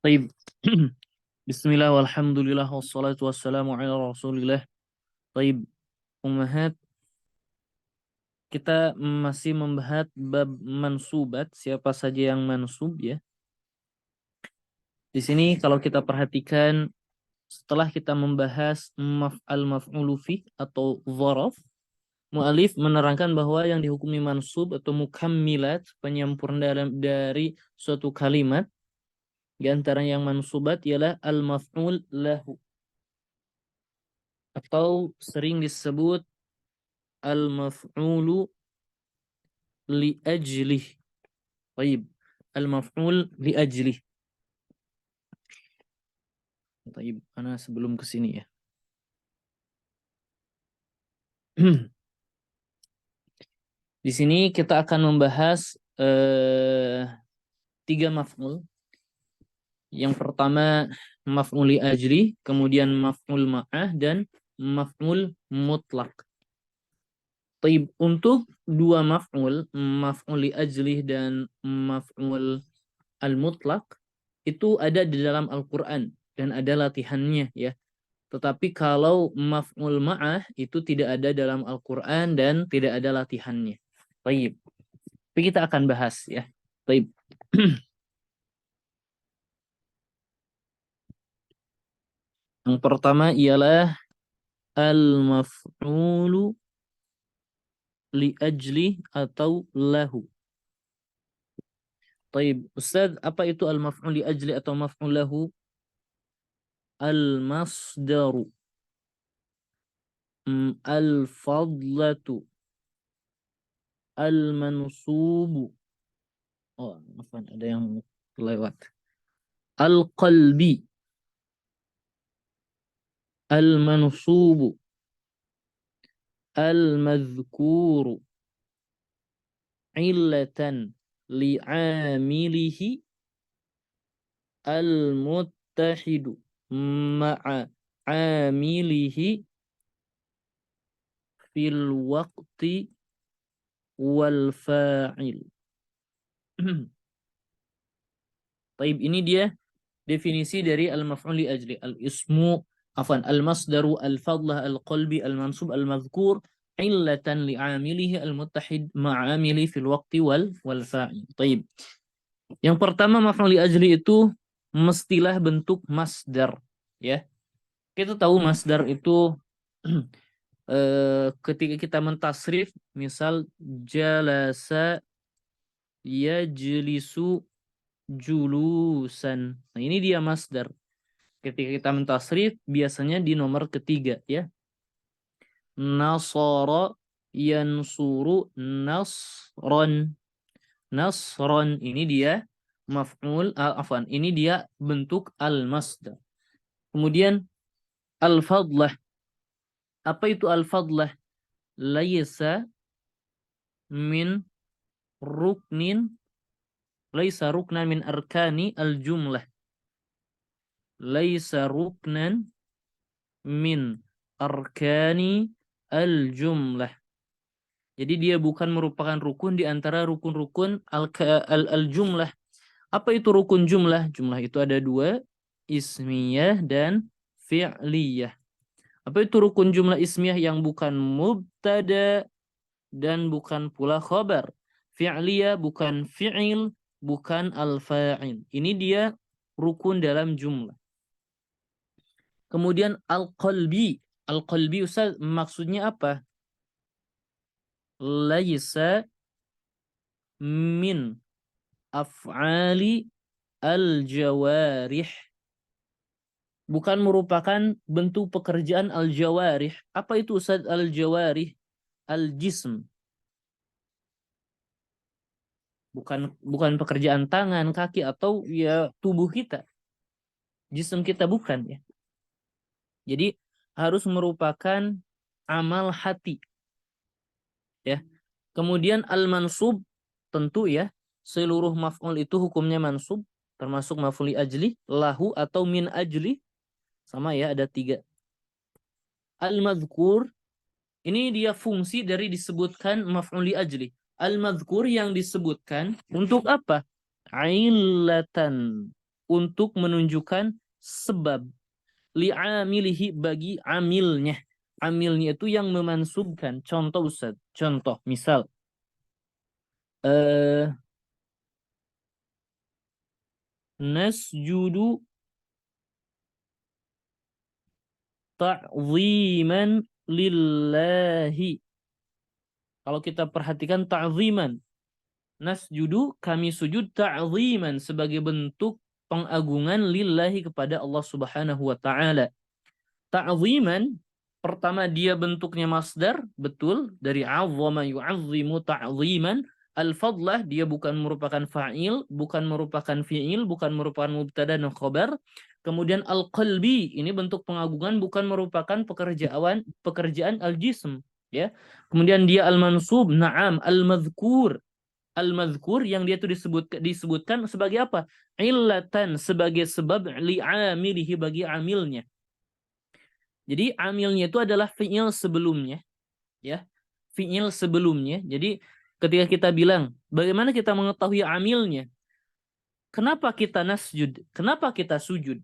Taib. Bismillah walhamdulillah wassalatu wassalamu ala rasulillah. Taib. Ummahat, kita masih membahas bab mansubat, siapa saja yang mansub ya. Di sini kalau kita perhatikan, setelah kita membahas maf'al maf'ulu fi atau dzaraf, mu'alif menerangkan bahwa yang dihukumi mansub atau mukammilat, penyempurna dari suatu kalimat, di antara yang mansubat ialah al-maf'ul lahu, atau sering disebut al-maf'ulu li ajlih. Baik. Al-maf'ul li ajlih. Baik, ana sebelum ke sini ya. Di sini kita akan membahas 3 maf'ul. Yang pertama maf'ul li ajli, kemudian maf'ul ma'ah, dan maf'ul mutlak. Taib, untuk 2 maf'ul, maf'ul li ajlih dan maf'ul al-mutlak, itu ada di dalam Al-Quran dan ada latihannya ya. Tetapi kalau maf'ul ma'ah itu tidak ada dalam Al-Quran dan tidak ada latihannya. Baik. Tapi kita akan bahas ya. Baik. Yang pertama ialah al-maf'ulu li ajli atau lahu. Baik, Ustaz, apa itu al-maf'ul li ajli atau maf'ul lahu? Al-masdaru, al-fadlatu, al-mansubu. Oh, maafkan, ada yang lewat. Al-qalbi, al-mansubu, al-madhkuru, illatan li'amilihi, al-muttahidu ma'a amilihi fil waqti wal fa'il. Taib, ini dia definisi dari al-maf'ul li ajli. Al-ismu, al-masdaru, al-fadlah, al-qalbi, al-mansub, al-madhkur, illatan li'amilihi, al-muttahid ma'amili fil waqti wal fa'il. Taib. Yang pertama maf'ul li ajli itu mestilah bentuk masdar ya. Kita tahu masdar itu ketika kita mentasrif, misal jalasa yajlisu julusan. Nah, ini dia masdar. Ketika kita mentasrif biasanya di nomor ketiga ya. Nasara yansuru nasron. Nasron, ini dia maf'ul, ini dia bentuk al-masdar. Kemudian al-fadlah. Apa itu al-fadlah? Laisa min ruknin, laisa ruknan min arkani al-jumlah. Laisa ruknan min arkani al-jumlah. Jadi dia bukan merupakan rukun di antara rukun-rukun al-jumlah. Apa itu rukun jumlah? Jumlah itu ada 2, ismiyah dan fi'liyah. Apa itu rukun jumlah ismiyah? Yang bukan mubtada dan bukan pula khabar. Fi'liyah bukan fi'il, bukan al-fa'il. Ini dia rukun dalam jumlah. Kemudian al-qalbi. Al-qalbi, Ustaz, maksudnya apa? Laisa min af'ali al-jawarih. Bukan merupakan bentuk pekerjaan al-jawarih. Apa itu, Ustaz, al-jawarih? Al-jism. Bukan pekerjaan tangan, kaki, atau ya tubuh kita. Jism kita bukan ya. Jadi harus merupakan amal hati. Ya. Kemudian al-mansub, tentu ya, seluruh maf'ul itu hukumnya mansub, termasuk maf'ul li ajli, lahu atau min ajli. Sama ya, ada 3. Al-madhkur, ini dia fungsi dari disebutkan maf'ul li ajli. Al-madhkur yang disebutkan untuk apa? Illatan. untuk menunjukkan sebab, li'amilihi bagi amilnya. Amilnya itu yang memansubkan. Contoh Ustaz, contoh misal nasjudu ta'ziman lillahi. Kalau kita perhatikan ta'ziman, nasjudu kami sujud ta'ziman sebagai bentuk pengagungan lillahi kepada Allah Subhanahu wa taala. Ta'ziman pertama dia bentuknya masdar, betul, dari 'azzama yu'azzimu ta'ziman. Al-fadlah dia bukan merupakan fa'il, bukan merupakan fi'il, bukan merupakan mubtada dan khabar. Kemudian al-qalbi ini bentuk pengagungan, bukan merupakan pekerjaan al-jism, ya. Kemudian dia al-mansub, na'am, al-madhkur. Al-madhkur yang dia itu disebutkan sebagai apa? Illatan, sebagai sebab li'amilihi bagi amilnya. Jadi amilnya itu adalah fi'il sebelumnya, ya. Fi'il sebelumnya. Jadi ketika kita bilang, bagaimana kita mengetahui amilnya? Kenapa kita nasjud? Kenapa kita sujud?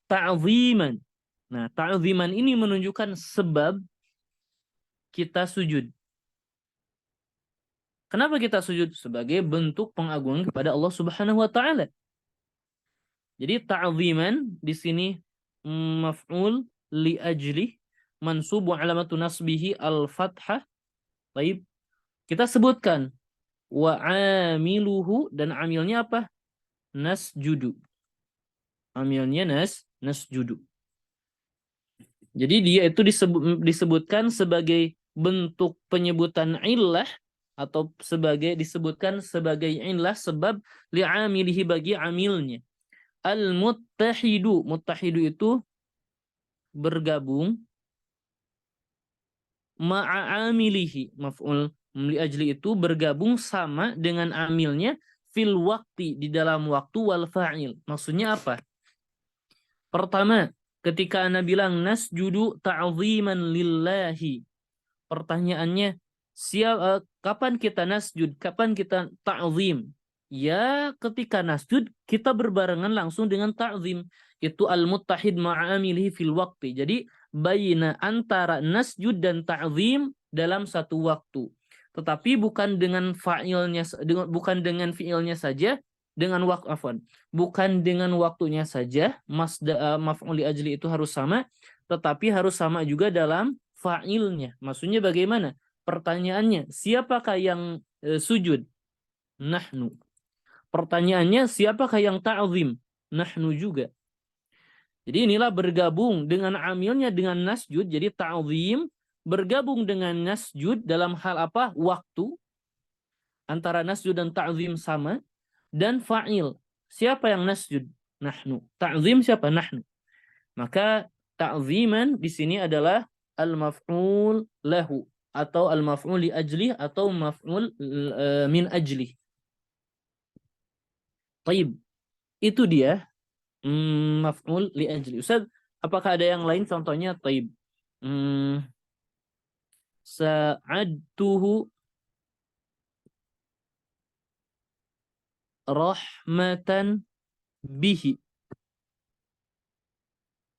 Ta'ziman. Nah, ta'ziman ini menunjukkan sebab kita sujud. Kenapa kita sujud? Sebagai bentuk pengagungan kepada Allah Subhanahu wa taala. Jadi ta'ziman di sini maf'ul li ajli, mansub wa alamatu nasbihi al-fathah. Baik, kita sebutkan wa amiluhu, dan amilnya apa? Nasjudu. Amilnya nasjudu. Jadi dia itu disebutkan sebagai bentuk penyebutan illah, atau disebutkan sebagai illah sebab li'amilihi bagi amilnya. Al-muttahidu, muttahidu itu bergabung, ma'amilihi, maf'ul li ajli itu bergabung sama dengan amilnya, fil waktu, di dalam waktu, wal fa'il. Maksudnya apa? Pertama, ketika Anda bilang nasjudu ta'ziman lillahi, pertanyaannya, kapan kita nasjud? Kapan kita ta'zim? Ya, ketika nasjud kita berbarengan langsung dengan ta'zim. Itu al-muttahid ma'amilihi fil waqti. Jadi baina antara nasjud dan ta'zim dalam satu waktu. Tetapi bukan dengan fa'ilnya, bukan dengan fi'ilnya saja, dengan bukan dengan waktunya saja. Maf'ul li ajli itu harus sama, tetapi harus sama juga dalam fa'ilnya. Maksudnya bagaimana? Pertanyaannya, siapakah yang sujud? Nahnu. Pertanyaannya, siapakah yang ta'zim? Nahnu juga. Jadi inilah bergabung dengan amilnya dengan nasjud. Jadi ta'zim bergabung dengan nasjud dalam hal apa? Waktu. Antara nasjud dan ta'zim sama. Dan fa'il. Siapa yang nasjud? Nahnu. Ta'zim siapa? Nahnu. Maka ta'ziman di sini adalah al-maf'ul lahu, atau al-maf'ul li ajli, atau maf'ul min ajli. Taib. Itu dia maf'ul li ajli. Ustaz, apakah ada yang lain contohnya? Taib. Sa'adtuhu rahmatan bihi.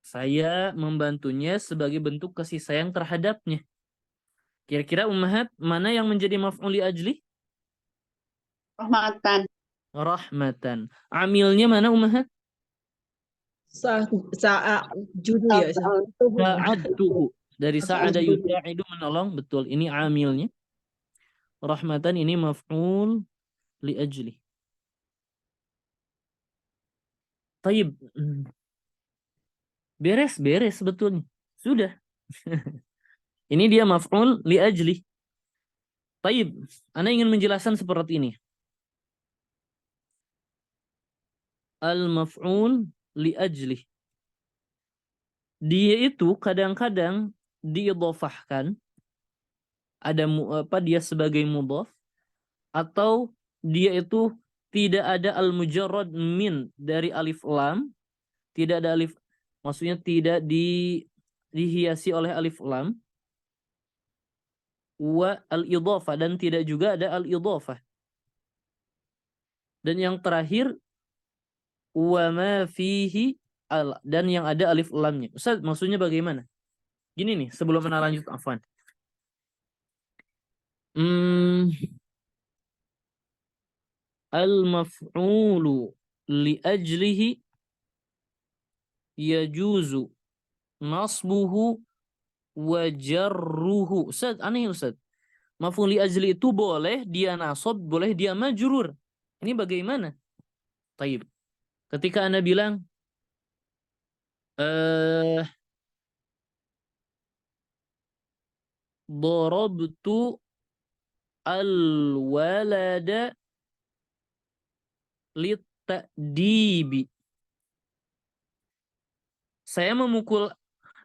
Saya membantunya sebagai bentuk kasih sayang terhadapnya. Kira-kira ummahat, mana yang menjadi maf'ul li ajli? Rahmatan. Rahmatan. Amilnya mana ummahat? Sa'judu ya. Sa'adtuhu. Dari sa'ada yusa'idu, menolong. Betul, ini amilnya. Rahmatan ini maf'ul li ajli. Taib. Beres sebetulnya. Sudah. Ini dia maf'ul li ajli. Taib. Anda ingin menjelaskan seperti ini. Al-maf'ul li ajli. Dia itu kadang-kadang diidhofahkan, ada dia sebagai mudhaf, atau dia itu tidak ada al-mujarrad min dari alif lam, tidak ada alif, maksudnya tidak dihiasi oleh alif lam, wa al-idhafah, dan tidak juga ada al-idhafah. Dan yang terakhir wa ma fihi dan yang ada alif lamnya. Ustaz, maksudnya bagaimana? Gini nih, sebelum kita lanjut, afwan. Al-maf'ulu li ajlihi yajuzu nasbuhu wa jarruhu. Ustaz, aneh Ustaz. Maf'ul li ajli itu boleh dia nasab, boleh dia majrur. Ini bagaimana? Taib. Ketika Anda bilang darabtu al-walada lit-ta'dibi. Saya memukul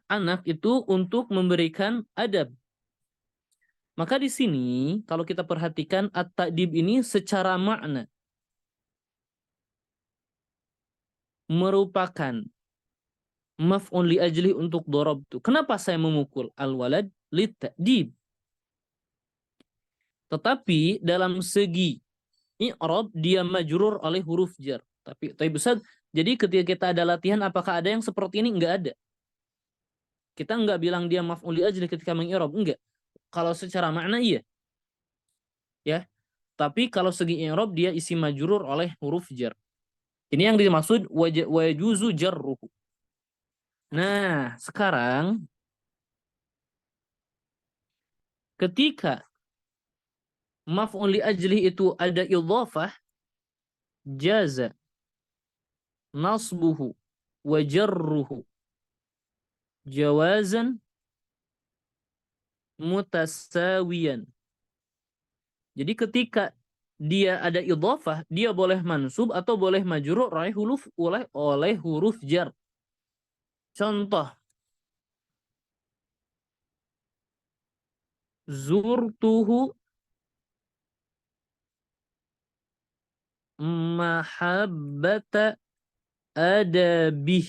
anak itu untuk memberikan adab. Maka di sini kalau kita perhatikan at-ta'dib ini secara makna merupakan maf'un li ajli untuk darabtu. Kenapa saya memukul al-walad lit-ta'dib? Tetapi dalam segi i'rab dia majrur oleh huruf jar. Tapi Ustaz, jadi ketika kita ada latihan apakah ada yang seperti ini? Enggak ada. Kita enggak bilang dia maf'ul li ajli ketika meng'irab, enggak. Kalau secara makna iya. Ya. Tapi kalau segi i'rab dia isi majrur oleh huruf jar. Ini yang dimaksud wa yajuzu jarruhu. Nah, sekarang ketika maf'ul li ajli itu ada idhafah, jaza nasbuhu wa jarruhu jawazan mutasawiyan. Jadi ketika dia ada idhafah, dia boleh mansub atau boleh majrur oleh huruf jar. Contoh, zurtuhu mahabbata adabih.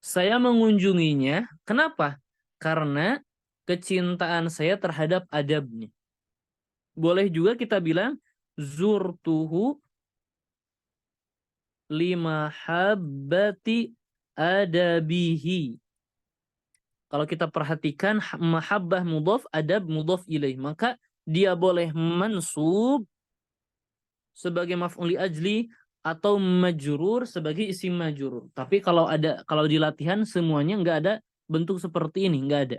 Saya mengunjunginya. Kenapa? Karena kecintaan saya terhadap adabnya. Boleh juga kita bilang zurtuhu limahabbati adabihi. Kalau kita perhatikan mahabbah mudhaf, adab mudhaf ilaih, maka dia boleh mansub sebagai maf'ul li ajli atau majrur sebagai isim majrur. Tapi kalau di latihan semuanya nggak ada bentuk seperti ini, nggak ada.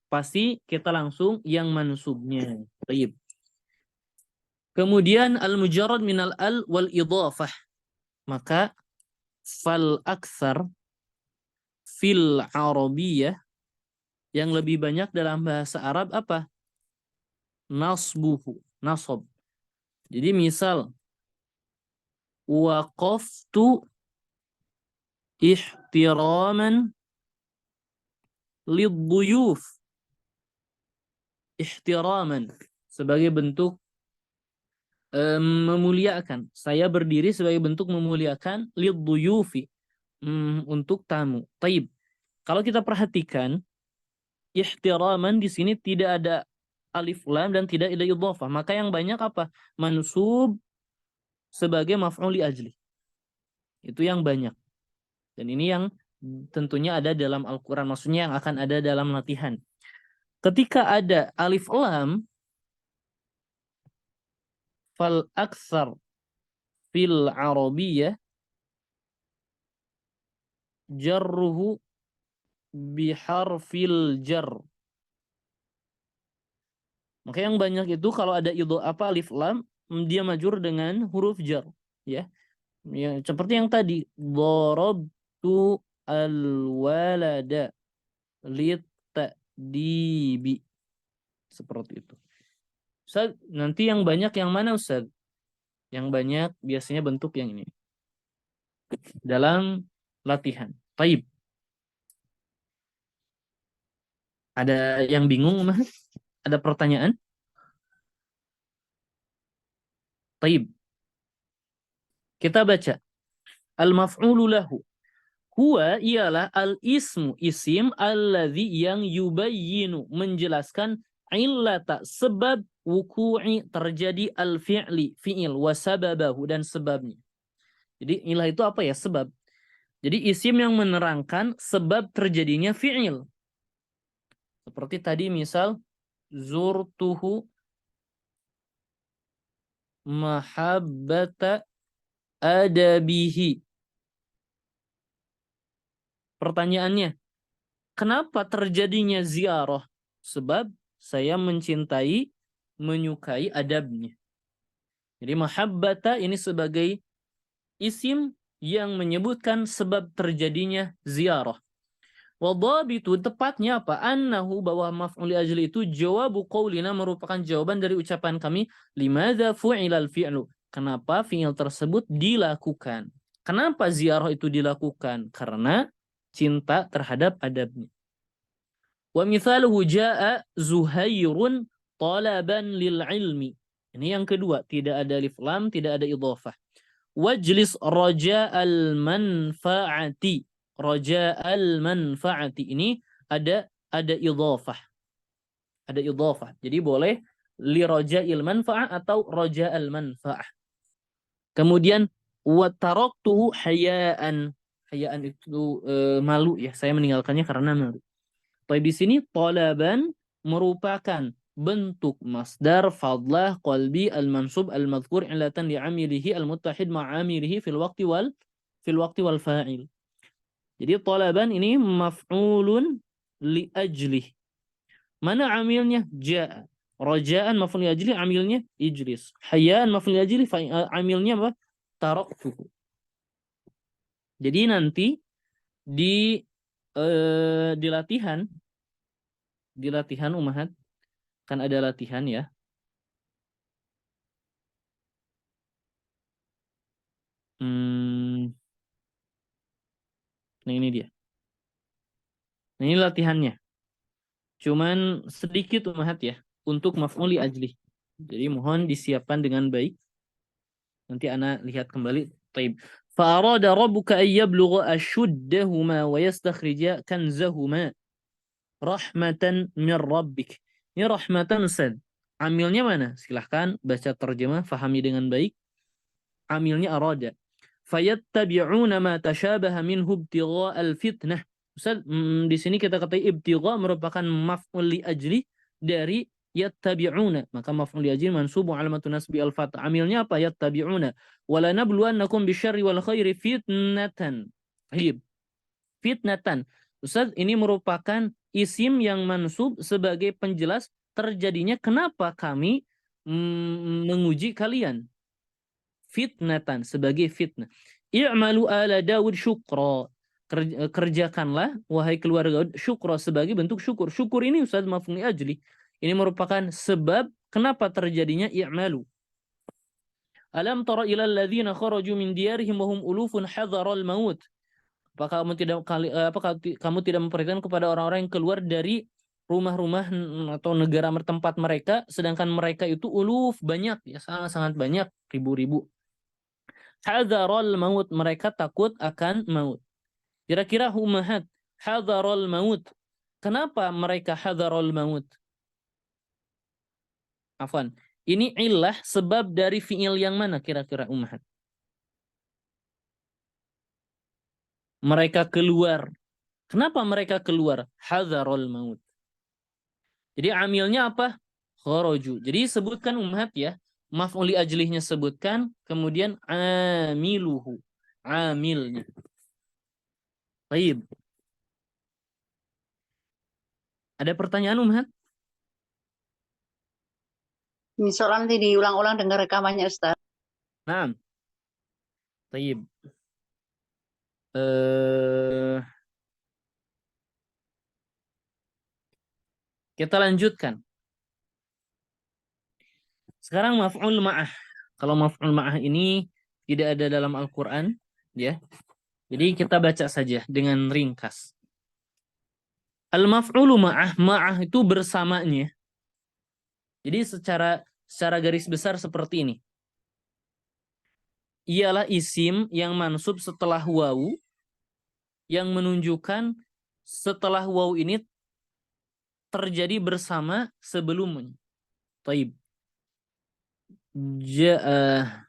Pasti kita langsung yang mansubnya. Baik. Kemudian al-mujarrad minal al wal idhafah. Maka fal aktsar fil arabiyah yang lebih banyak dalam bahasa Arab apa? Nasbuhu, nasab. Jadi misal waqaftu ihtiraman lidhuyuf. Ihtiraman sebagai bentuk memuliakan. Saya berdiri sebagai bentuk memuliakan lidhuyufi, untuk tamu. Taib. Kalau kita perhatikan ihtiraman di sini tidak ada alif lam dan tidak ada idhafah. Maka yang banyak apa? Mansub sebagai maf'ul li ajli. Itu yang banyak. Dan ini yang tentunya ada dalam Al-Quran. Maksudnya yang akan ada dalam latihan. Ketika ada alif lam, fal aksar fil arabiyah jarruhu biharfil jar. Maka yang banyak itu kalau ada alif lam, dia majur dengan huruf jar, ya. Ya, seperti yang tadi, darabtu al-walada lit-ta'dibi. Seperti itu. Ustaz, nanti yang banyak yang mana Ustaz? Yang banyak biasanya bentuk yang ini. Dalam latihan. Taib. Ada yang bingung, Mas? Ada pertanyaan? Taib. Kita baca. Al-maf'ulu lahu. Huwa ialah al-ismu, isim alladhi yang yubayyinu, menjelaskan illata, sebab wuku'i terjadi al-fi'li, fi'il, wa sababahu dan sebabnya. Jadi ilah itu apa ya? Sebab. Jadi isim yang menerangkan sebab terjadinya fi'il. Seperti tadi misal zurtuhu mahabbata adabihi. Pertanyaannya, kenapa terjadinya ziarah? Sebab saya mencintai, menyukai adabnya. Jadi mahabbata ini sebagai isim yang menyebutkan sebab terjadinya ziarah. Wadhabitu tepatnya apa? Annahu bahwa maf'ul li ajli itu jawabu qaulina merupakan jawaban dari ucapan kami limadza fu'ilal fi'lu. Kenapa fi'il tersebut dilakukan? Kenapa ziarah itu dilakukan? Karena cinta terhadap adabnya. Wa mithaluhu jaa Zuhairun talaban lil ilmi. Ini yang kedua, tidak ada alif lam, tidak ada idhafah. Wajlis raja'al manfaati. Raja'al manfaati ini ada idhafah. Ada idhafah. Jadi boleh li raja'il manfa'ah atau raja'al manfa'ah. Kemudian wa taraktuhu hayaan. Hayaan itu malu ya. Saya meninggalkannya karena malu. Tapi di sini talaban merupakan bentuk masdar fadlah qalbi al-mansub al-madhkur ilatan li'amilihi al-muttahid ma'amilihi fil waqti wal fa'il. Jadi talaban ini maf'ulun li ajlih. Mana amilnya? Ja'a. Raja'an maf'ul li ajlih, amilnya ijlis. Hayaan maf'ul li ajlih, amilnya apa? Taraktuhu. Jadi nanti di di latihan Umahat kan ada latihan ya. Nah ini dia. Nah ini latihannya. Cuman sedikit Umahat ya untuk maf'ul li ajli. Jadi mohon disiapkan dengan baik. Nanti ana lihat kembali. Taib. Fa'arada rabbuka an yablugha ashuddahuma wa yastakhrija kanzahuma rahmatan min rabbik. Ini rahmatan Ustaz. Amilnya mana? Silahkan baca terjemah, fahami dengan baik. Amilnya arada. Fayattabi'una ma tashabaha minhu ibtigha'al fitnah. Ustaz, di sini kita kata ibtigha merupakan maf'ul li ajli dari yattabi'una. Maka maf'ul li ajli mansubu alamatun nasbi al-fath. Amilnya apa? Yattabi'una. Wala nabluwannakum bisyarri wal khairi fitnatan. Hib. Fitnatan. Ustaz, ini merupakan isim yang mansub sebagai penjelas terjadinya kenapa kami menguji kalian. Fitnatan, sebagai fitnah. I'malu ala Daud syukra. Kerjakanlah wahai keluarga Daud syukra, sebagai bentuk syukur. Syukur ini Ustaz maf'ul li ajli. Ini merupakan sebab kenapa terjadinya i'malu. Alam tara ilal ladzina kharaju min diyarihim wa hum ulufun hadharal maut. Apakah kamu tidak memperhatikan kepada orang-orang yang keluar dari rumah-rumah atau negara tempat mereka, sedangkan mereka itu uluf, banyak ya, sangat-sangat banyak, ribu-ribu. Hadharul maut, mereka takut akan maut. Kira-kira Umahat, hadharul maut. Kenapa mereka hadharul maut? Afwan. Ini illah sebab dari fi'il yang mana kira-kira Umahat? Mereka keluar. Kenapa mereka keluar? Hadharul maut. Jadi amilnya apa? Kharaju. Jadi sebutkan Umahat ya. Maf'ul li ajlihnya sebutkan, kemudian amiluhu. Amilnya. Baik. Ada pertanyaan Umahat? Misal nanti diulang-ulang dengan rekamannya Ustaz. Nah. Baik. Kita lanjutkan. Sekarang maf'ul ma'ah. Kalau maf'ul ma'ah ini tidak ada dalam Al-Quran, ya. Jadi kita baca saja dengan ringkas. Al-maf'ulu ma'ah, ma'ah itu bersamanya. Jadi secara garis besar seperti ini. Ialah isim yang mansub setelah wawu, yang menunjukkan setelah wawu ini terjadi bersama sebelumnya. Taib. Ja'a.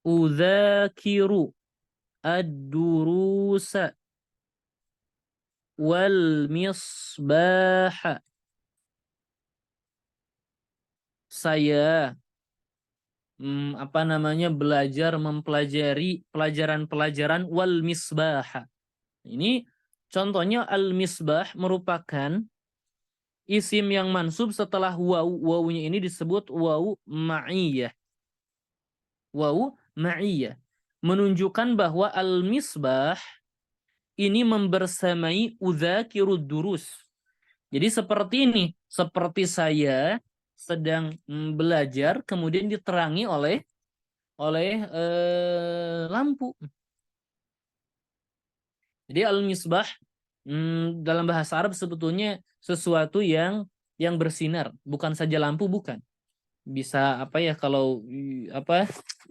Udzakiru ad-durusa wal misbaha. Saya belajar mempelajari pelajaran-pelajaran wal misbaha. Ini contohnya al-misbah merupakan isim yang mansub setelah waw. Wawunya ini disebut waw ma'iyah. Waw ma'iyah. Menunjukkan bahwa al-misbah ini membersamai udzakirud durus. Jadi seperti ini. Seperti saya sedang belajar kemudian diterangi oleh lampu. Jadi al-misbah dalam bahasa Arab sebetulnya sesuatu yang bersinar, bukan saja lampu, bukan. Bisa kalau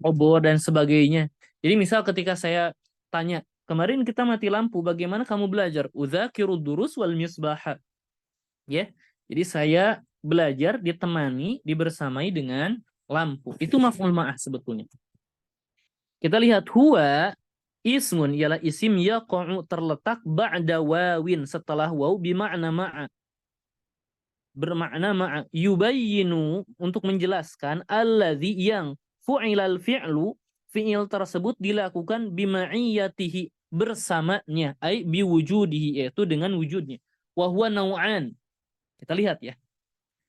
obor dan sebagainya. Jadi misal ketika saya tanya, kemarin kita mati lampu, bagaimana kamu belajar? Udzakirud durus wal misbaha. Ya. Jadi saya belajar ditemani, dibersamai dengan lampu. Itu maf'ul ma'ah sebetulnya. Kita lihat huwa ismun ialah isim yaqa'u terletak ba'da wawin setelah waw bimakna ma'a. Bermakna ma'a yubayyinu untuk menjelaskan alladzi yang fu'ilal fi'lu fi'il tersebut dilakukan bima'iyatihi bersamanya ai biwujudihi yaitu dengan wujudnya. Wa huwa naw'an. Kita lihat ya.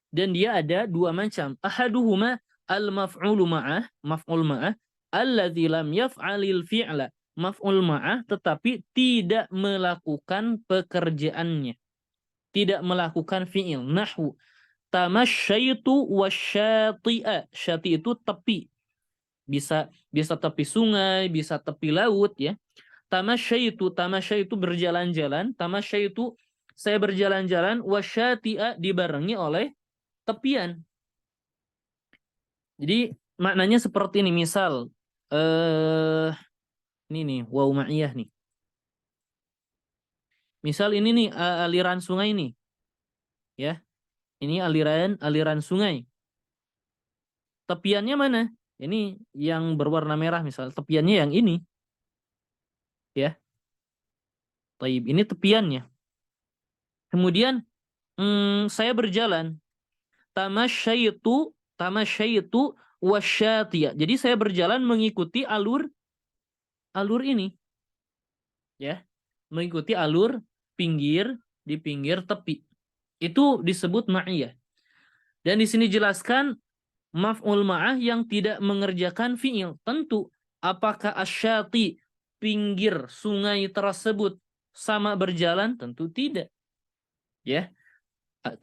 Dan dia ada dua macam. Ahaduhuma al-maf'ulu ma'ah, maf'ul ma'ah alladzi lam yaf'alil fi'la, maf'ul ma'ah tetapi tidak melakukan pekerjaannya, tidak melakukan fi'il. Nahwu tamasyaitu wasyati'a. Syati itu tepi, bisa tepi sungai, bisa tepi laut ya. Tamasyaitu berjalan-jalan, tamasyaitu saya berjalan-jalan, wasyati'a dibarengi oleh tepian. Jadi maknanya seperti ini. Misal ini nih waw ma'iyah nih. Misal ini nih aliran sungai nih. Ya. Ini aliran sungai. Tepiannya mana? Ini yang berwarna merah misal. Tepiannya yang ini. Ya. Taib, ini tepiannya. Kemudian saya berjalan. Tamasyaitu wasyatiya. Jadi saya berjalan mengikuti alur ini. Ya. Mengikuti alur di pinggir tepi. Itu disebut ma'iyah. Dan di sini jelaskan maf'ul ma'ah yang tidak mengerjakan fi'il. Tentu apakah asyati pinggir sungai tersebut sama berjalan? Tentu tidak. Ya.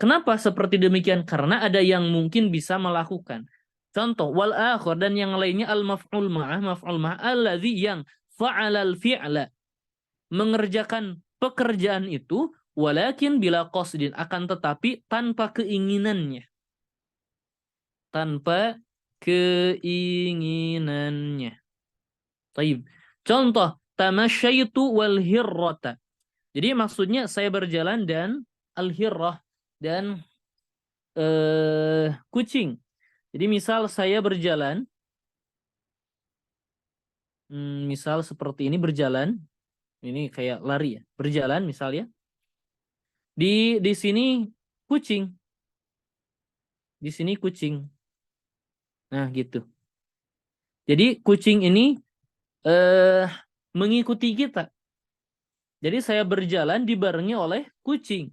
Kenapa seperti demikian? Karena ada yang mungkin bisa melakukan. Contoh wal akhir dan yang lainnya al maf'ul ma'ah alladzi yang fa'alal fi'la mengerjakan pekerjaan itu walakin bila qasdin akan tetapi tanpa keinginannya. Tanpa keinginannya. Taib. Contoh tamasyaitu wal hirrata. Jadi maksudnya saya berjalan dan al-hirrah dan kucing. Jadi misal saya berjalan misal seperti ini berjalan, ini kayak lari ya, berjalan misalnya. Di sini kucing. Di sini kucing. Nah, gitu. Jadi kucing ini mengikuti kita. Jadi saya berjalan dibarengi oleh kucing.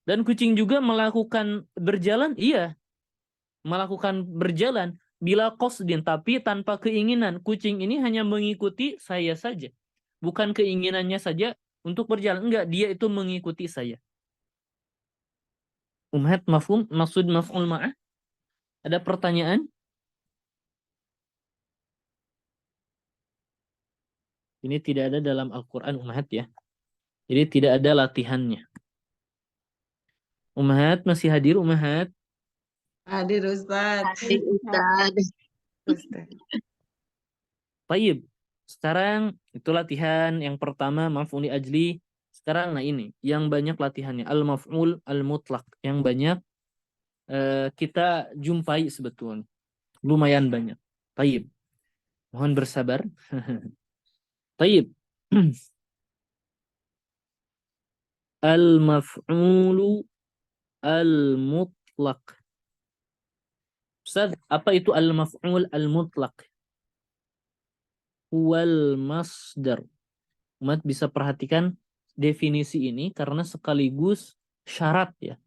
Dan kucing juga melakukan berjalan, iya. Melakukan berjalan bila qasdin, tapi tanpa keinginan. Kucing ini hanya mengikuti saya saja. Bukan keinginannya saja untuk berjalan. Enggak, dia itu mengikuti saya. Umhat mafhum, maksud maf'ul ma'ah? Ada pertanyaan? Ini tidak ada dalam Al-Quran Umhat ya. Jadi tidak ada latihannya. Umhat masih hadir Umhat? Hadir Ustaz. Hadir Ustaz. Baik. Sekarang itu latihan yang pertama maf'ul li ajli. Sekarang nah ini yang banyak latihannya al-maf'ul al-mutlaq yang banyak kita jumpai sebetulnya. Lumayan banyak. Taib. Mohon bersabar. Taib. Al-maf'ulu al-mutlaq. Ustaz, apa itu al-maf'ul al-mutlaq? Wal masdar. Umat bisa perhatikan definisi ini karena sekaligus syarat ya.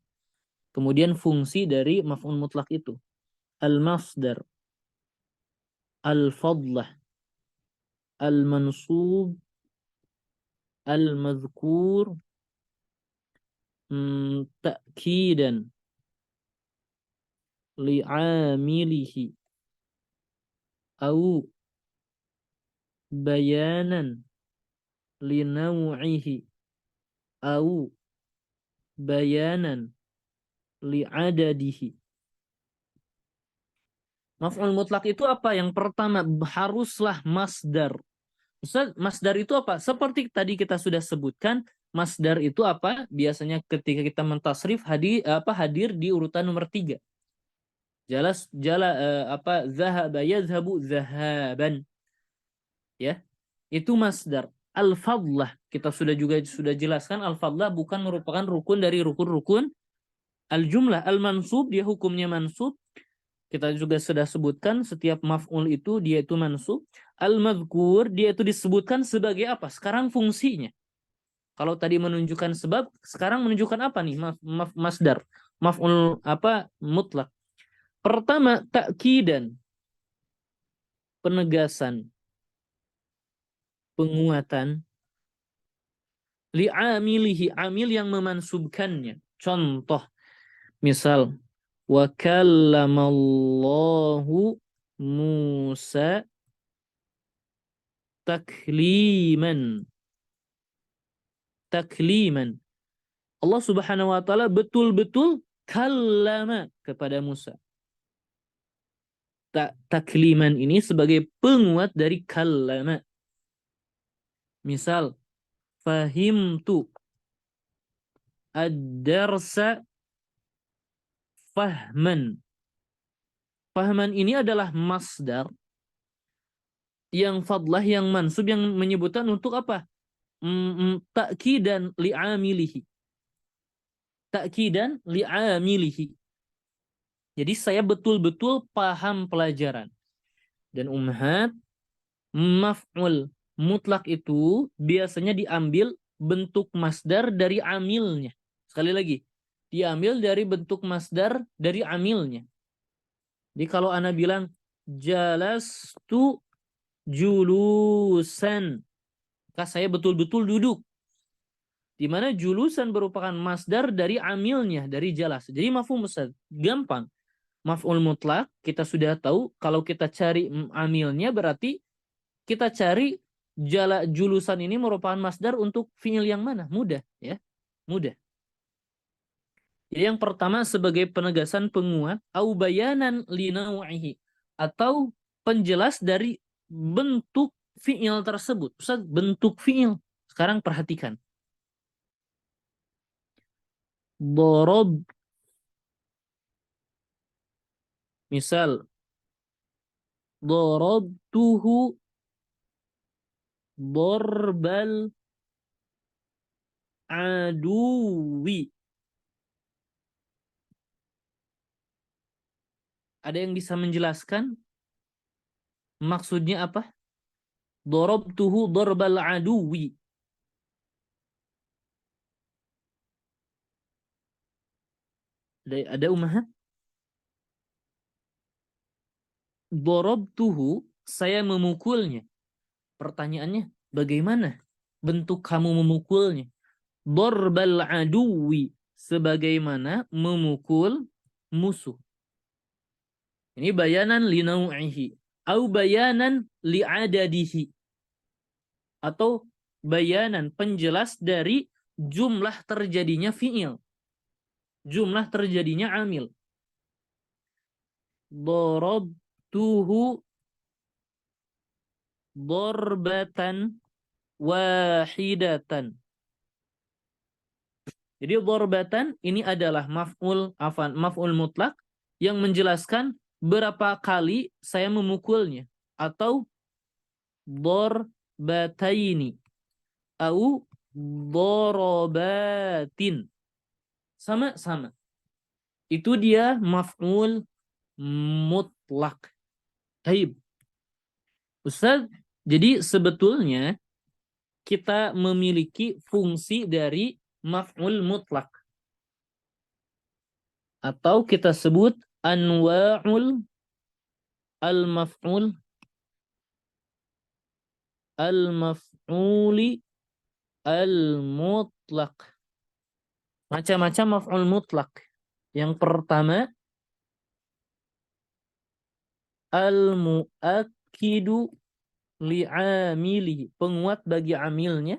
Kemudian fungsi dari maf'ul mutlaq itu. Al-masdar, al-fadlah, al-mansub, al-madhkur, ta'kidan li'amilihi au bayanan linaw'ihi au bayanan li'adadihi. Maf'ul mutlak itu apa? Yang pertama haruslah masdar. Ustaz, masdar itu apa? Seperti tadi kita sudah sebutkan, masdar itu apa? Biasanya ketika kita mentasrif hadir di urutan nomor 3. Zahaba yazhabu zahaban. Ya. Itu masdar. Al-fadlah, kita sudah jelaskan al-fadlah bukan merupakan rukun dari rukun-rukun al-jumlah. Al-mansub dia hukumnya mansub. Kita juga sudah sebutkan setiap maf'ul itu dia itu mansub. Al-madhkur dia itu disebutkan sebagai apa? Sekarang fungsinya. Kalau tadi menunjukkan sebab, sekarang menunjukkan apa nih? Masdar. Maf'ul mutlak. Pertama, ta'kidan. Penegasan. Penguatan. Li'amilihi. Amil yang memansubkannya. Contoh. Misal. Wa kallamallahu Musa takliman. Takliman. Allah Subhanahu wa taala betul-betul kallama kepada Musa. Takliman ini sebagai penguat dari kallama. Misal, fahimtu ad-darsa fahman. Fahman ini adalah masdar yang fadlah, yang mansub, yang menyebutkan untuk apa? Ta'kidan li'amilihi. Ta'kidan li'amilihi. Jadi saya betul-betul paham pelajaran. Dan ummahat, maf'ul mutlak itu biasanya diambil bentuk masdar dari amilnya. Sekali lagi, diambil dari bentuk masdar dari amilnya. Jadi kalau ana bilang jalastu julusan, maka saya betul-betul duduk. Di mana julusan merupakan masdar dari amilnya, dari jalas. Jadi mafhum Ustaz, gampang. Maf'ul mutlak kita sudah tahu, kalau kita cari amilnya berarti kita cari julusan ini merupakan masdar untuk fi'il yang mana? Mudah ya. Mudah. Jadi yang pertama sebagai penegasan penguat au bayanan linau'ihi, atau penjelas dari bentuk fi'il tersebut. Ustaz, bentuk fi'il. Sekarang perhatikan. Dorob. Misal dorobtuhu dorbal aduwi. Ada yang bisa menjelaskan maksudnya apa? Dorobtuhu dorbal aduwi. Ada ummahat? Dorobtuhu, saya memukulnya. Pertanyaannya, bagaimana bentuk kamu memukulnya? Dorbal aduwi, sebagaimana memukul musuh. Ini bayanan linau'ihi. Au bayanan li'adadihi. Atau bayanan, penjelas dari jumlah terjadinya fi'il. Jumlah terjadinya amil. Darabtuhu darbatan wahidatan. Jadi darbatan ini adalah maf'ul mutlak yang menjelaskan berapa kali saya memukulnya, atau darbataini au darabatin. Sama-sama. Itu dia maf'ul mutlak. Taib. Ustaz, jadi sebetulnya kita memiliki fungsi dari maf'ul mutlak, atau kita sebut anwa'ul al-maf'ul al-maf'uli al-mutlak. Macam-macam maf'ul mutlak. Yang pertama, al-mu'akkidu li'amilihi, penguat bagi amilnya.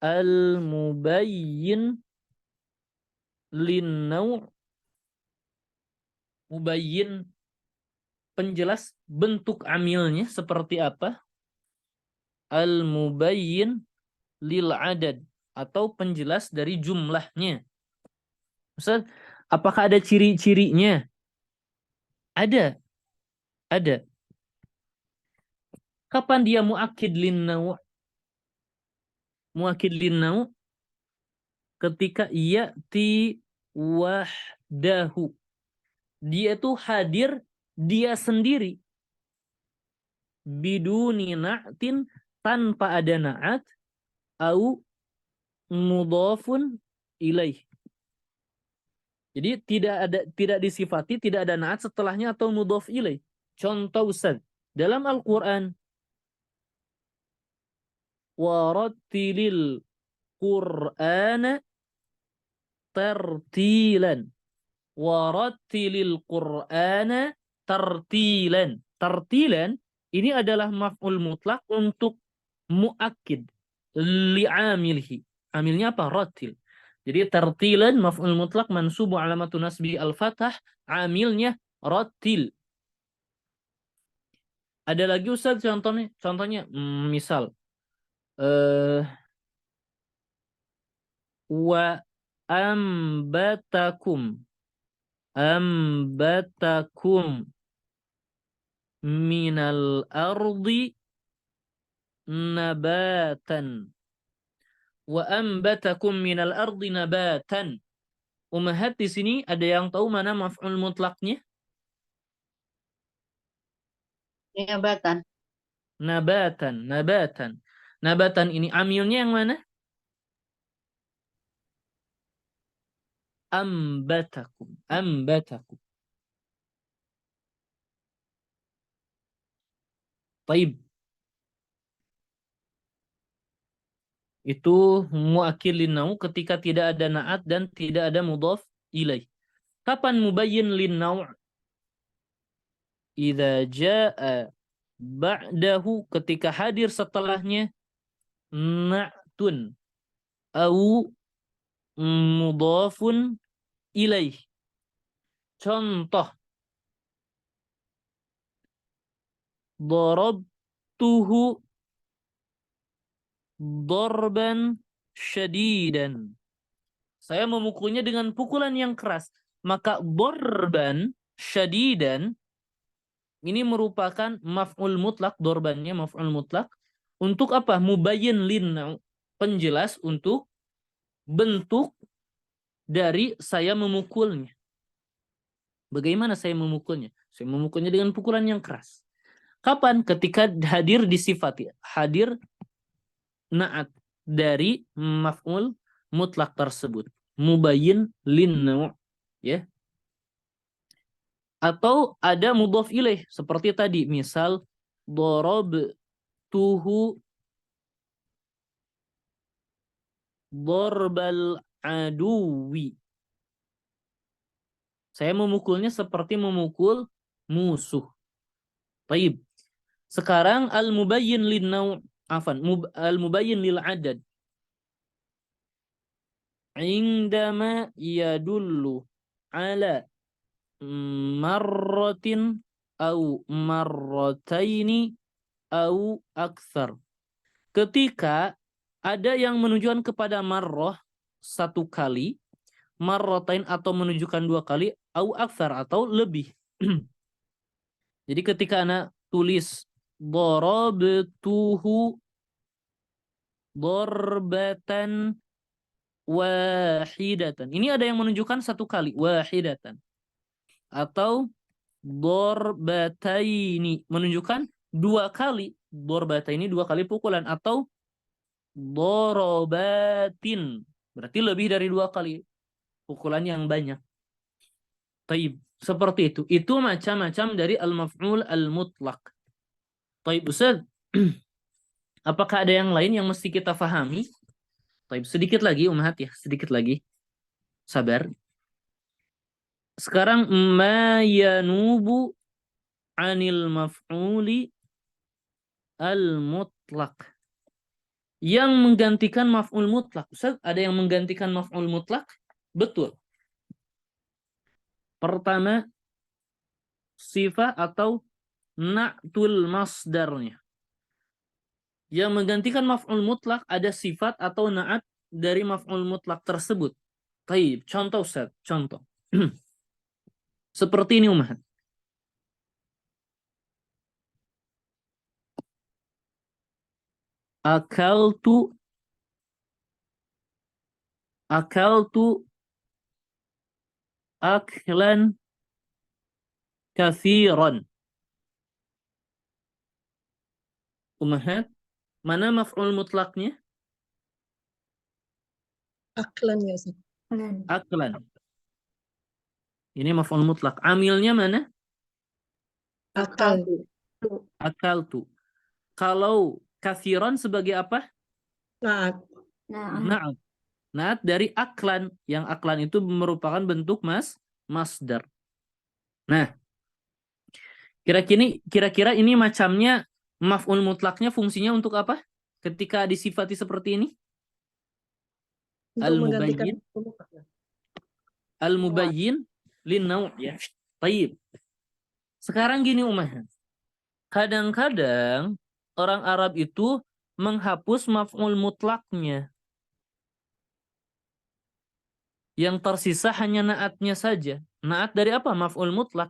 Al-mubayyin lin-naw', mubayyin, penjelas bentuk amilnya seperti apa. Al-mubayyin lil adad, atau penjelas dari jumlahnya. Ustaz, apakah ada ciri-cirinya? Ada. Kapan dia muakkid lin-naw'? Muakkid lin-naw' ketika ya'ti wahdahu. Dia itu hadir dia sendiri. Biduni na'tin, tanpa ada na'at, au mudhafun ilaih. Jadi tidak disifati, tidak ada na'at setelahnya atau mudhaf ilaih. Contoh Ustaz, dalam Al-Qur'an, warattilil Qur'ana tartilan. Warattilil Qur'ana tartilan. Tartilan ini adalah maf'ul mutlak untuk muakkid li'amilhi. Amilnya apa? Rattil. Jadi tartilan maf'ul mutlak mansubu alamatu nasbi al-fathah, amilnya rattil. Ada lagi Ustaz contohnya misal wa ambatakum minal ardi nabatan. Wa ambatakum minal ardi nabatan. Umahat di sini ada yang tahu mana maf'ul mutlaknya? Nabatan. Nabatan ini amilnya yang mana? Ambatakum. Taib. Itu muakkil linnau ketika tidak ada na'at dan tidak ada mudhaf ilaih. Kapan mubayyin linnau'? Idza jaa ba'dahu, ketika hadir setelahnya na'tun au mudhafun ilaih. Contoh, darabtuhu darban syadidan. Saya memukulnya dengan pukulan yang keras. Maka darban syadidan ini merupakan maf'ul mutlak, dorbannya maf'ul mutlak. Untuk apa? Mubayyin lin, penjelas untuk bentuk dari saya memukulnya. Bagaimana saya memukulnya? Saya memukulnya dengan pukulan yang keras. Kapan? Ketika hadir disifati, hadir na'at dari maf'ul mutlak tersebut. Mubayyin lin, ya. Atau ada mudhaf ilaih seperti tadi, misal darabtuhu darbal aduwi. Saya memukulnya seperti memukul musuh. Taib. Sekarang al-mubayyin lin-naw', al-mubayyin lil adad. Indama yadullu ala marratin au marrataini au aktsar. Ketika ada yang menunjukkan kepada marrah, satu kali, marratain atau menunjukkan dua kali, au aktsar atau lebih. Jadi ketika ana tulis darabtuhu darbatan wahidatan. Ini ada yang menunjukkan satu kali, wahidatan. Atau darbataini menunjukkan dua kali. Darbataini dua kali pukulan, atau dorobatin berarti lebih dari dua kali pukulan yang banyak. Taib, seperti itu. Itu macam-macam dari al-maf'ul al-mutlaq. Taib, Ustaz. Apakah ada yang lain yang mesti kita fahami? Taib, sedikit lagi Ummahat ya, sedikit lagi. Sabar. Sekarang ma yanubu anil maf'uli al-mutlaq. Yang menggantikan maf'ul mutlak. Ustaz, ada yang menggantikan maf'ul mutlak? Betul. Pertama, sifat atau na'tul masdarnya. Yang menggantikan maf'ul mutlak ada sifat atau na'at dari maf'ul mutlak tersebut. Baik, contoh Ustaz, contoh. Seperti ini Ummahat. Akaltu aklan kathiran. Ummahat, mana maf'ul mutlaknya? Aklan ya Ustaz. Aklan. Ini maf'ul mutlak. Amilnya mana? Akal. Akaltu. Kalau kathiran sebagai apa? Naat. Na'at. Na'at dari aklan. Yang aklan itu merupakan bentuk masdar. Nah, kira-kira ini macamnya maf'ul mutlaknya fungsinya untuk apa? Ketika disifati seperti ini? Untuk menggantikan Al-mubayyin lin-naw' ya. Baik. Sekarang gini Ummahat. Kadang-kadang orang Arab itu menghapus maf'ul mutlaknya. Yang tersisa hanya na'atnya saja. Na'at dari apa? Maf'ul mutlak.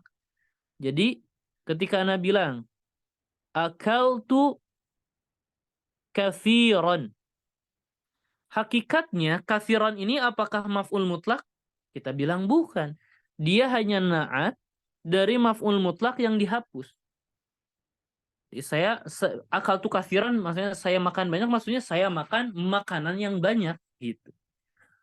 Jadi ketika ana bilang akaltu kathiran. Hakikatnya kathiran ini apakah maf'ul mutlak? Kita bilang bukan. Dia hanya na'at dari maf'ul mutlak yang dihapus. Jadi akaltu kathiran maksudnya saya makan banyak, maksudnya saya makan makanan yang banyak gitu.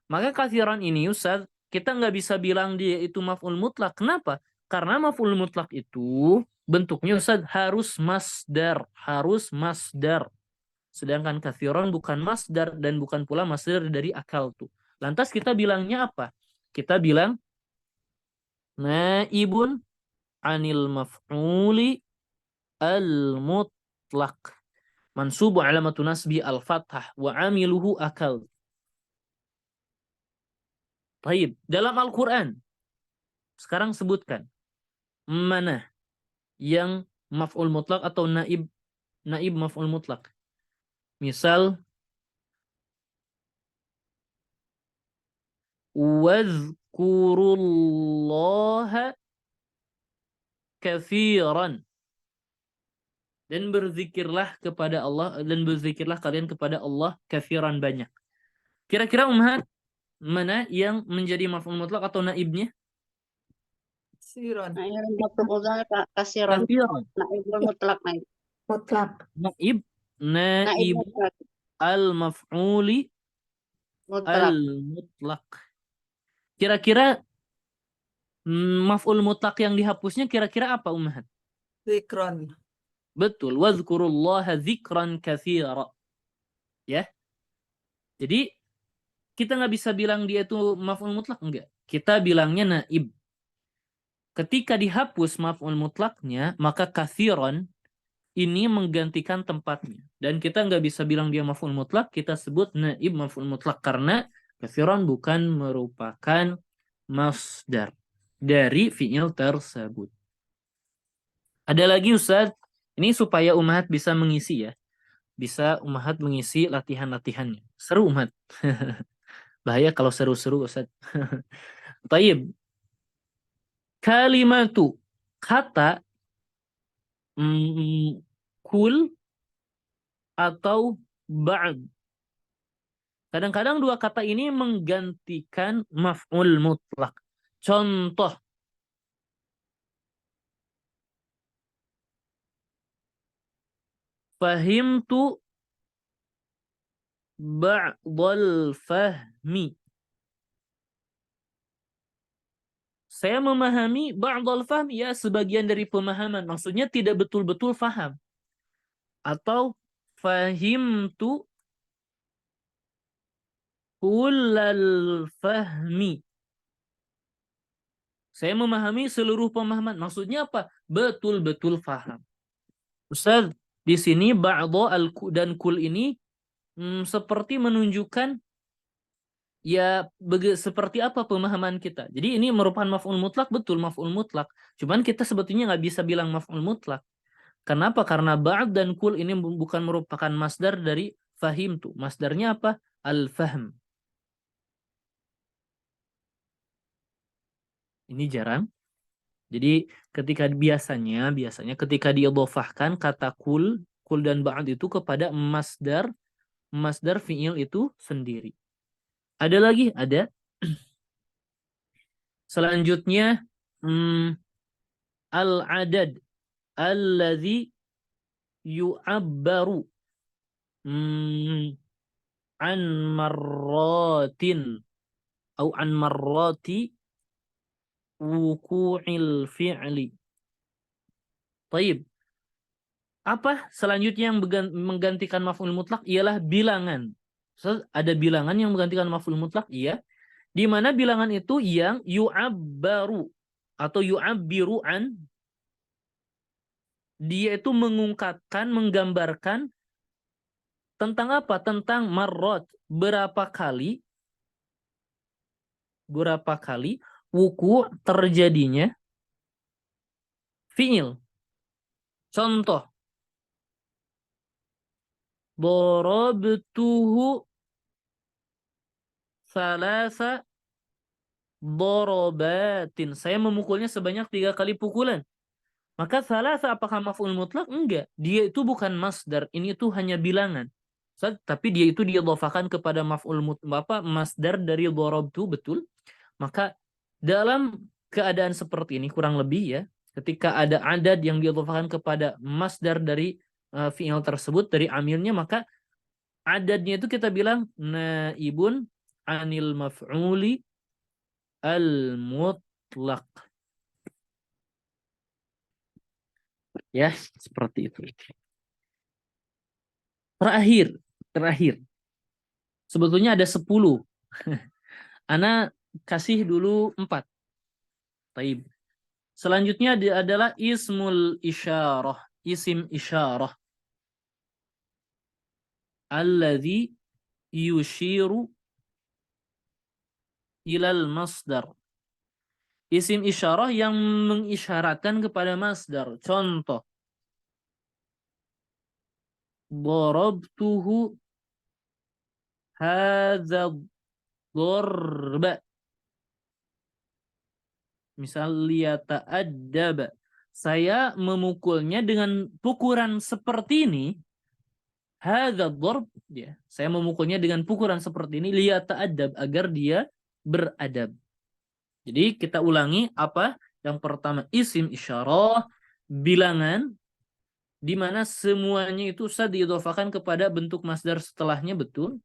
Maka kathiran ini Ustaz, kita nggak bisa bilang dia itu maf'ul mutlak. Kenapa? Karena maf'ul mutlak itu bentuknya Ustaz harus masdar. Sedangkan kathiran bukan masdar dan bukan pula masdar dari akal tuh. Lantas kita bilangnya apa? Kita bilang naibun anil maf'uli al-mutlaq. Mansubu alamatu nasbi al-fathah wa amiluhu akal. Baik, dalam Al-Quran sekarang sebutkan mana yang maf'ul mutlak atau naib maf'ul mutlak. Misal wazkurullaha katsiran. Dan berzikirlah kepada Allah, dan berzikirlah kalian kepada Allah katsiran banyak. Kira-kira Ummahat, mana yang menjadi maf'ul mutlak atau naibnya? Siron. Nah, ini maf'ul kasiran. Katsiran. Naibul mutlak. Naib Naib mutlak. al-maf'uli Mutlak. al-mutlak. Kira-kira maf'ul mutlak yang dihapusnya kira-kira apa Ummahat? Zikron. Betul, wazkurullaha dzikran katsira. Ya. Jadi kita nggak bisa bilang dia itu maf'ul mutlak, enggak. Kita bilangnya naib. Ketika dihapus maf'ul mutlaknya, maka katsiran ini menggantikan tempatnya. Dan kita nggak bisa bilang dia maf'ul mutlak, kita sebut naib maf'ul mutlak karena katsiran bukan merupakan masdar dari fi'il tersebut. Ada lagi Ustaz, ini supaya Ummahat bisa mengisi ya. Bisa Ummahat mengisi latihan-latihannya. Seru Ummahat. Bahaya kalau seru-seru, Ustaz. Taib. Kalimatu. Kata kul atau ba'd. Kadang-kadang dua kata ini menggantikan maf'ul mutlak. Contoh. Fahimtu ba'dal fahmi. Saya memahami ba'dal fahmi, ya sebagian dari pemahaman. Maksudnya tidak betul-betul faham. Atau fahimtu kullal fahmi. Saya memahami seluruh pemahaman. Maksudnya apa? Betul-betul faham. Ustaz, di sini ba'dha dan kul ini seperti menunjukkan ya seperti apa pemahaman kita. Jadi ini merupakan maf'ul mutlak, betul maf'ul mutlak. Cuman kita sebetulnya nggak bisa bilang maf'ul mutlak. Kenapa? Karena ba'd dan kul ini bukan merupakan masdar dari fahim tuh. Masdarnya apa? Al-fahm. Ini jarang. Jadi ketika biasanya ketika diidhofahkan kata kul dan ba'd itu kepada masdar fi'il itu sendiri. Ada lagi? Ada. Selanjutnya al-adad alladzi yu'abbaru an marratin atau an marrati wuku'il fi'li. Taib. Apa selanjutnya yang menggantikan maf'ul mutlak ialah bilangan. So, ada bilangan yang menggantikan maf'ul mutlak, iya. Di mana bilangan itu yang yu'abbaru atau yu'abbiru an, dia itu mengungkapkan, menggambarkan tentang apa? Tentang marrat, berapa kali wuku terjadinya fi'il. Contoh, darabtuhu salasa dorobatin. Saya memukulnya sebanyak 3 kali pukulan. Maka salasa apakah maf'ul mutlak? Enggak. Dia itu bukan masdar. Ini itu hanya bilangan. Tapi dia itu diidhofahkan kepada maf'ul mutlak, masdar dari darabtu, betul. Maka dalam keadaan seperti ini kurang lebih ya, ketika ada adad yang diidhofahkan kepada masdar dari fi'il tersebut dari amilnya, maka adadnya itu kita bilang naibun anil maf'uli al-mutlaq. Ya, seperti itu. Terakhir. Sebetulnya ada 10. Ana kasih dulu 4. Taib. Selanjutnya adalah ismul isyarah, isim isyarah. Alladzi yushiru ilal masdar. Isim isyarah yang mengisyaratkan kepada masdar. Contoh. Darabtuhu hadza darba. Misal liyata'addab. Saya memukulnya dengan pukulan seperti ini. Hadza darb, ya. Saya memukulnya dengan pukulan seperti ini liyata'addab, agar dia beradab. Jadi kita ulangi apa? Yang pertama isim isyarah, bilangan, di mana semuanya itu bisa diidhofahkan kepada bentuk masdar setelahnya, betul.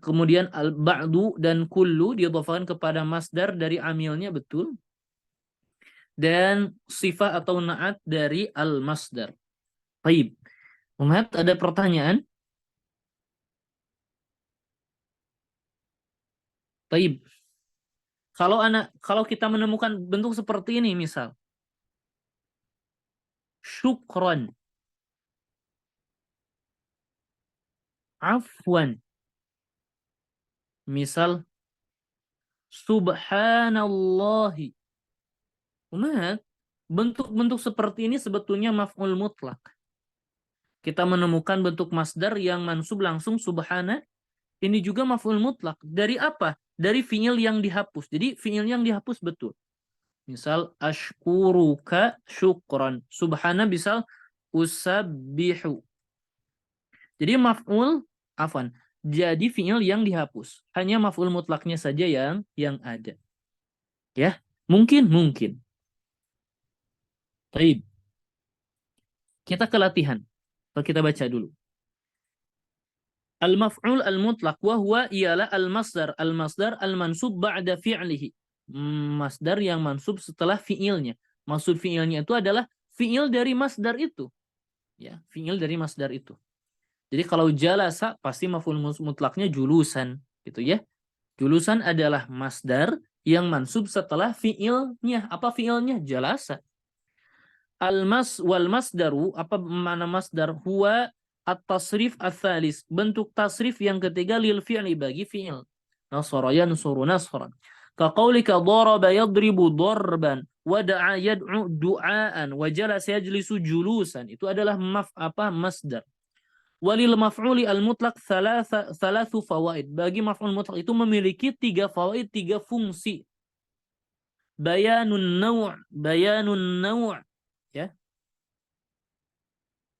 Kemudian al-ba'du dan kullu diidhofahkan kepada masdar dari amilnya, betul. Dan sifat atau na'at dari al-masdar. Baik. Muhammad, ada pertanyaan? Baik. Kalau kita menemukan bentuk seperti ini, misal syukron, afwan, misal subhanallahi. Umat, bentuk-bentuk seperti ini sebetulnya maf'ul mutlak. Kita menemukan bentuk masdar yang mansub langsung subhana, Ini juga maf'ul mutlak. Dari apa? Dari fi'il yang dihapus. Jadi fi'il yang dihapus betul. Misal ashkuruka syukran. Subhana misal usabbihu. Jadi afwan. Jadi fi'il yang dihapus. Hanya maf'ul mutlaknya saja yang ada. Ya, mungkin. Baik. Kita ke latihan. Kita baca dulu. Al-maf'ul al-mutlaq wa huwa ialah al-masdar al-mansub ba'da fi'lihi. Masdar yang mansub setelah fi'ilnya. Maksud fi'ilnya itu adalah fi'il dari masdar itu. Ya, fi'il dari masdar itu. Jadi kalau jalasa pasti maf'ul mutlaknya julusan, gitu ya. Julusan adalah masdar yang mansub setelah fi'ilnya. Apa fi'ilnya? Jalasa. Wal masdaru, apa mana masdar? Huwa at-tasrif ats-tsalis, bentuk tasrif yang ketiga lil fi'li bagi fi'il. Nasara yansuru nasran. Ka qaulika daraba yadribu darban wa da'a yad'u du'aan wa jalasa yajlisu julusan. Itu adalah masdar. Walil maf'uli al-mutlaq thalathu fawaid. Bagi maf'ul mutlaq itu memiliki 3 fawaid, 3 fungsi. Bayanun naw', ya.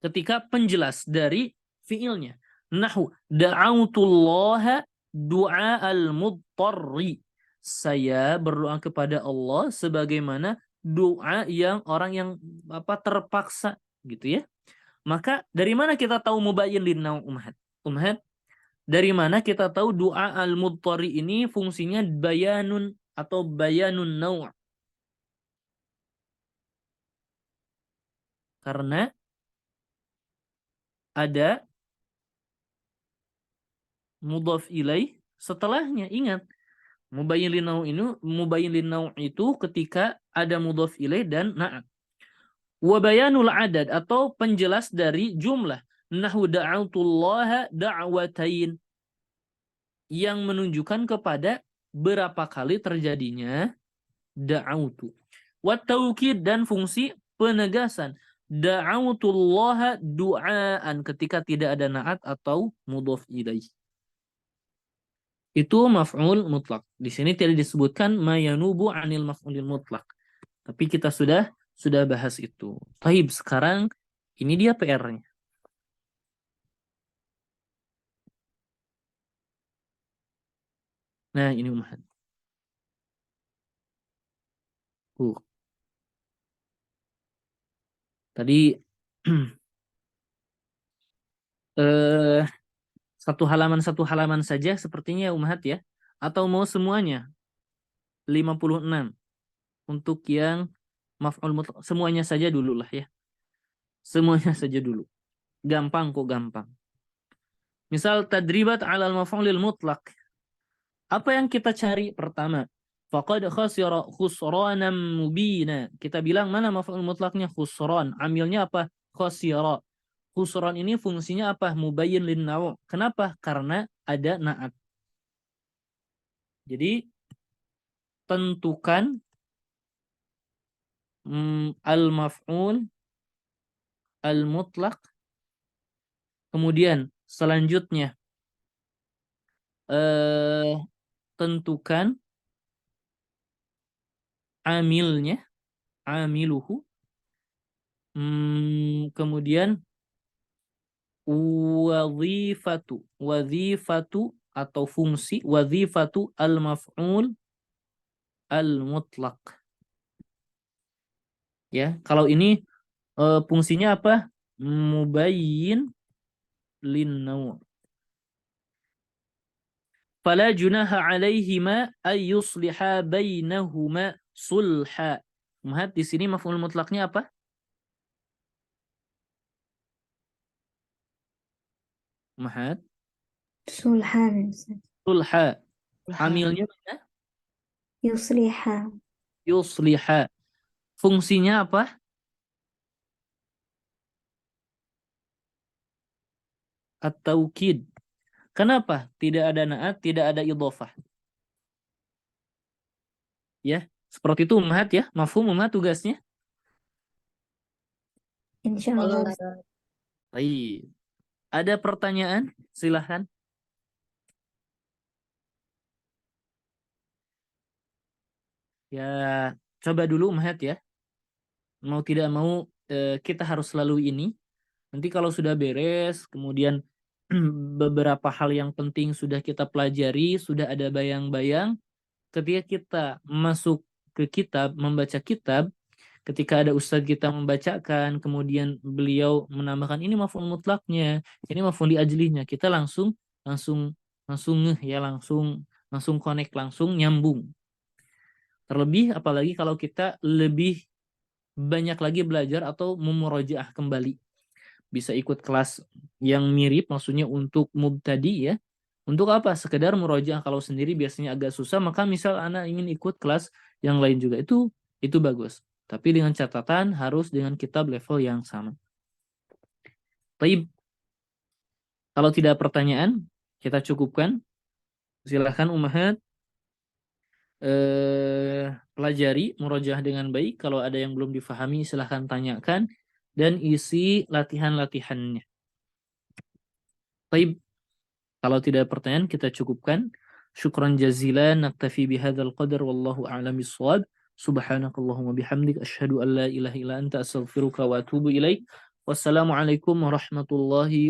Ketika penjelas dari fiilnya. Nahu da'autullaha du'a al-mudtarri. Saya berdoa kepada Allah sebagaimana doa yang orang yang terpaksa, gitu ya. Maka dari mana kita tahu mubayyin linnau umhat? Dari mana kita tahu doa al-mudtarri ini fungsinya bayanun atau bayanun naw'? Karena ada mudhaf ilaih setelahnya. Ingat, mubayyin linnau' itu ketika ada mudhaf ilaih dan na'at. Wa bayanul adad atau penjelas dari jumlah. Nahu da'autullaha da'watain, yang menunjukkan kepada berapa kali terjadinya da'autu. Wa taukid dan fungsi penegasan. Da'autullaha du'aan ketika tidak ada na'at atau mudhaf ilaih. Itu maf'ul mutlak. Di sini tidak disebutkan ma yanubu 'anil maf'ulil mutlak. Tapi kita sudah bahas itu. Baik, sekarang ini dia PR-nya. Nah, ini Umhat. Tadi satu halaman saja sepertinya Umhat ya. Atau mau semuanya? 56. Untuk yang maf'ul mutlak, semuanya saja dulu lah ya. Semuanya saja dulu. Gampang kok, gampang. Misal tadribat 'alal maf'ulil mutlak. Apa yang kita cari pertama? Faqad khasira khusranan mubina. Kita bilang mana maf'ul mutlaknya? Khusran. Amilnya apa? Khasira. Khusran ini fungsinya apa? Mubayyin linnau'. Kenapa? Karena ada na'at. Jadi tentukan al-maf'ul al-mutlak. Kemudian selanjutnya tentukan amilnya, amiluhu. Kemudian wadhifatu atau fungsi wadhifatu al-maf'ul al-mutlaq. Ya, kalau ini fungsinya apa? Mubayyin linnau'. Fala junaha 'alaihima ay yusliha bainahuma sulha. Lihat di sini maf'ul mutlaknya apa? Mahat. Sulhan. Sulha. Amilnya mana? Yusliha. Yusliha. Fungsinya apa? At-taukid. Kenapa? Tidak ada na'at, tidak ada idhofah. Ya, seperti itu Ummahat ya. Mafhum Ummahat tugasnya? Insyaallah. Baik. Ada pertanyaan? Silahkan. Ya, coba dulu Mahat ya. Mau tidak mau kita harus lalui ini. Nanti kalau sudah beres, kemudian beberapa hal yang penting sudah kita pelajari, sudah ada bayang-bayang, ketika kita masuk ke kitab, membaca kitab, ketika ada ustadz kita membacakan, kemudian beliau menambahkan ini maf'ul mutlaknya, ini maf'ul li ajlihnya, kita langsung ngeh ya, langsung connect, langsung nyambung. Terlebih apalagi kalau kita lebih banyak lagi belajar atau memurojaah kembali. Bisa ikut kelas yang mirip, maksudnya untuk mubtadi ya. Untuk apa? Sekedar murojaah. Kalau sendiri biasanya agak susah, maka misal anak ingin ikut kelas yang lain juga, itu bagus. Tapi dengan catatan harus dengan kitab level yang sama. Baik. Kalau tidak pertanyaan, kita cukupkan. Silahkan Ummahat pelajari murojaah dengan baik. Kalau ada yang belum difahami, silahkan tanyakan dan isi latihan-latihannya. Baik. Kalau tidak pertanyaan, kita cukupkan. Syukran jazilan, naktafi bihadzal qadar, wallahu a'lam bissawab. Subhanakallahumma bihamdik, asyhadu an la ilaha illa anta, astaghfiruka wa atubu ilaik. Wassalamualaikum warahmatullahi